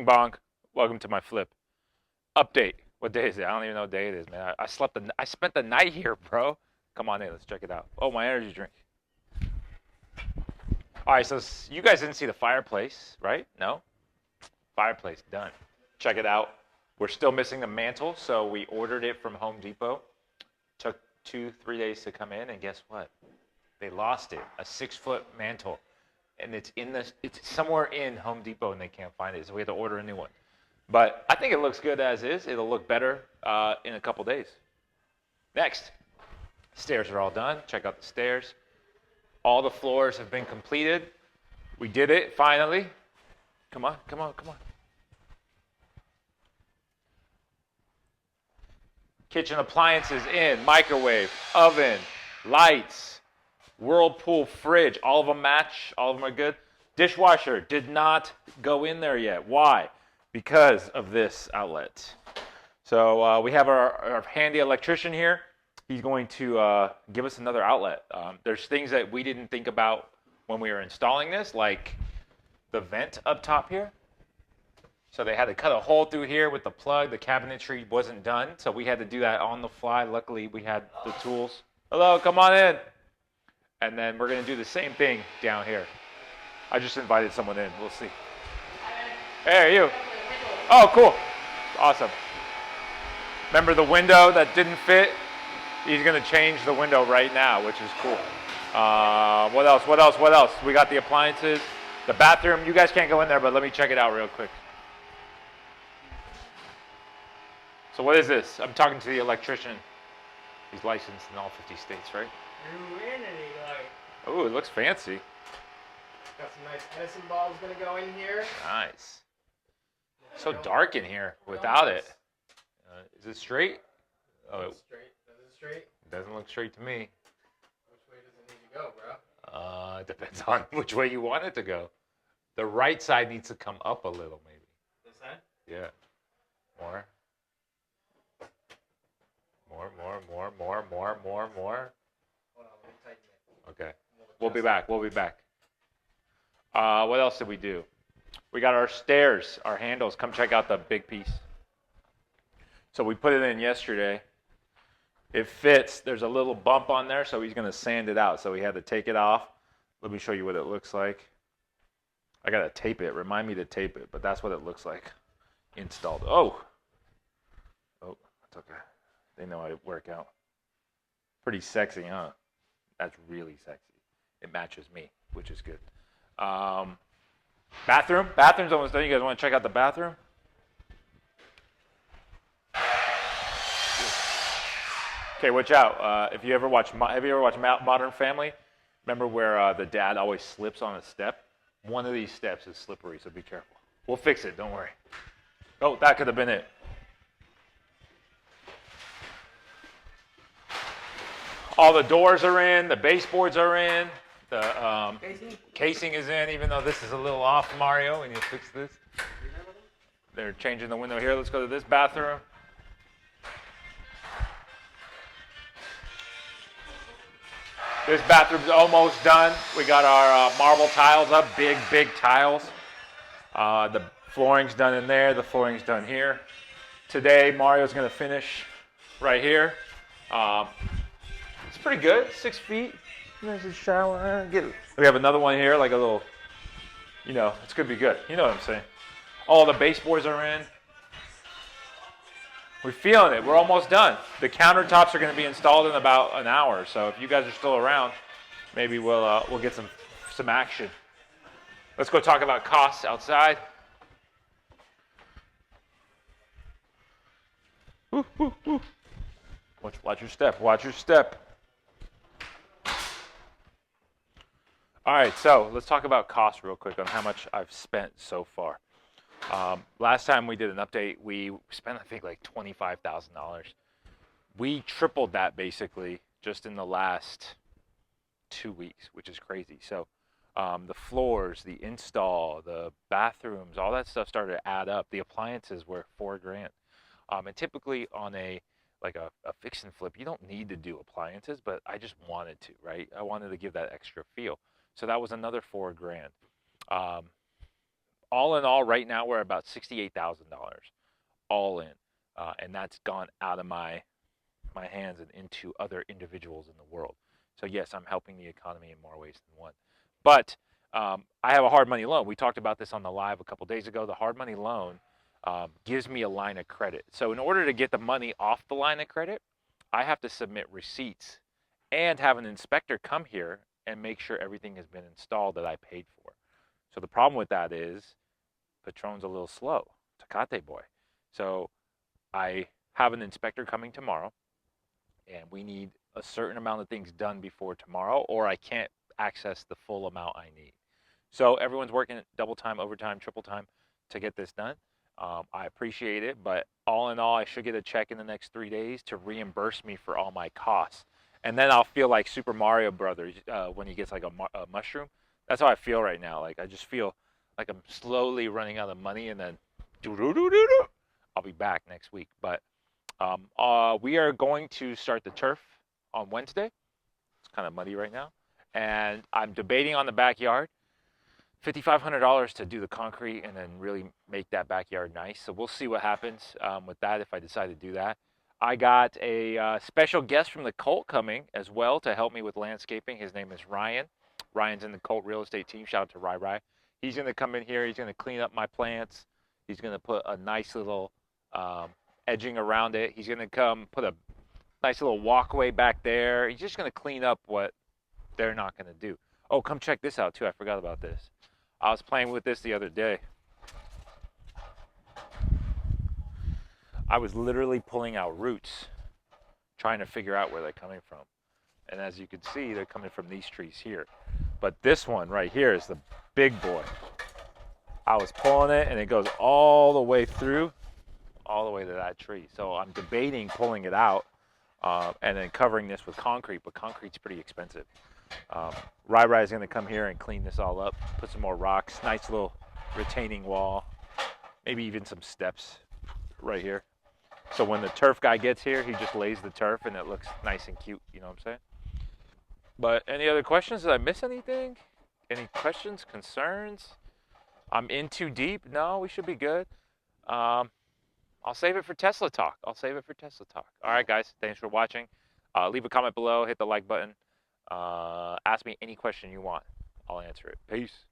Bing bong. Welcome to my flip. Update. What day is it? I don't even know what day it is, man. I spent the night here, bro. Come on in. Let's check it out. Oh, my energy drink. All right, so you guys didn't see the fireplace, right? No? Fireplace, done. Check it out. We're still missing the mantle, so we ordered it from Home Depot. Took 2-3 days to come in, and guess what? They lost it. A 6-foot mantle. And it's somewhere in Home Depot, and they can't find it, so we had to order a new one. But I think it looks good as is. It'll look better in a couple days. Next, stairs are all done. Check out the stairs. All the floors have been completed. We did it finally. Come on, come on, come on. Kitchen appliances in, microwave, oven, lights, Whirlpool fridge. All of them match. All of them are good. Dishwasher did not go in there yet. Why? Because of this outlet. So we have our handy electrician here. He's going to give us another outlet. There's things that we didn't think about when we were installing this, like the vent up top here. So they had to cut a hole through here with the plug. The cabinetry wasn't done, so we had to do that on the fly. Luckily, we had the tools. Hello, come on in. And then we're going to do the same thing down here. I just invited someone in. We'll see. Hey, you. Oh, cool. Awesome. Remember the window that didn't fit? He's going to change the window right now, which is cool. What else? What else? What else? We got the appliances. The bathroom. You guys can't go in there, but let me check it out real quick. So what is this? I'm talking to the electrician. He's licensed in all 50 states, right? Oh, it looks fancy. Got some nice medicine balls gonna go in here. Nice. So dark in here without it. Is it straight? Oh, Straight. Is it straight? It doesn't look straight to me. Which way does it need to go, bro? It depends on which way you want it to go. The right side needs to come up a little, maybe. This side? Yeah. More. More, more, more, more, more, more, more. Hold on, let me tighten it. Okay. We'll be back. We'll be back. What else did we do? We got our stairs, our handles. Come check out the big piece. So we put it in yesterday. It fits. There's a little bump on there, so he's going to sand it out. So we had to take it off. Let me show you what it looks like. I got to tape it. Remind me to tape it, but that's what it looks like installed. Oh, that's okay. They know I work out. Pretty sexy, huh? That's really sexy. It matches me, which is good. Bathroom? Bathroom's almost done. You guys want to check out the bathroom? Okay, watch out. Have you ever watched Modern Family? Remember where the dad always slips on a step? One of these steps is slippery, so be careful. We'll fix it. Don't worry. Oh, that could have been it. All the doors are in. The baseboards are in. The casing is in, even though this is a little off, Mario, when you fix this. They're changing the window here. Let's go to this bathroom. This bathroom's almost done. We got our marble tiles up, big, big tiles. The flooring's done in there. The flooring's done here. Today, Mario's going to finish right here. It's pretty good, 6 feet. There's a shower. We have another one here, like a little, it's going to be good. You know what I'm saying. All the baseboards are in. We're feeling it. We're almost done. The countertops are going to be installed in about an hour. So if you guys are still around, maybe we'll get some action. Let's go talk about costs outside. Woo, woo, woo. Watch your step. Watch your step. All right, so let's talk about costs real quick on how much I've spent so far. Last time we did an update, we spent, I think, like $25,000. We tripled that basically just in the last 2 weeks, which is crazy. So the floors, the install, the bathrooms, all that stuff started to add up. The appliances were $4,000. And typically on a fix and flip, you don't need to do appliances, but I just wanted to, right? I wanted to give that extra feel. So that was another $4,000. all in all, right now we're about $68,000 all in, and that's gone out of my hands and into other individuals in the world. So yes, I'm helping the economy in more ways than one. But I have a hard money loan. We talked about this on the live a couple days ago. The hard money loan gives me a line of credit. So in order to get the money off the line of credit, I have to submit receipts and have an inspector come here and make sure everything has been installed that I paid for. So the problem with that is Patron's a little slow, Tecate boy. So I have an inspector coming tomorrow, and we need a certain amount of things done before tomorrow, or I can't access the full amount I need. So everyone's working double time, overtime, triple time to get this done. I appreciate it, but all in all, I should get a check in the next 3 days to reimburse me for all my costs. And then I'll feel like Super Mario Brothers when he gets like a mushroom. That's how I feel right now. Like I just feel like I'm slowly running out of money, and then I'll be back next week. But we are going to start the turf on Wednesday. It's kind of muddy right now, and I'm debating on the backyard. $5,500 to do the concrete and then really make that backyard nice. So we'll see what happens with that if I decide to do that. I got a special guest from the Cult coming as well to help me with landscaping. His name is Ryan. Ryan's in the Cult real estate team. Shout out to Rai. He's going to come in here. He's going to clean up my plants. He's going to put a nice little edging around it. He's going to come put a nice little walkway back there. He's just going to clean up what they're not going to do. Oh, come check this out too. I forgot about this. I was playing with this the other day. I was literally pulling out roots, trying to figure out where they're coming from. And as you can see, they're coming from these trees here. But this one right here is the big boy. I was pulling it, and it goes all the way through, all the way to that tree. So I'm debating pulling it out and then covering this with concrete, but concrete's pretty expensive. Rai is going to come here and clean this all up, put some more rocks, nice little retaining wall, maybe even some steps right here. So when the turf guy gets here, he just lays the turf and it looks nice and cute, you know what I'm saying? But any other questions? Did I miss anything? Any questions, concerns? I'm in too deep? No, we should be good. I'll save it for Tesla Talk. All right, guys, thanks for watching. Leave a comment below, hit the like button. Ask me any question you want. I'll answer it. Peace.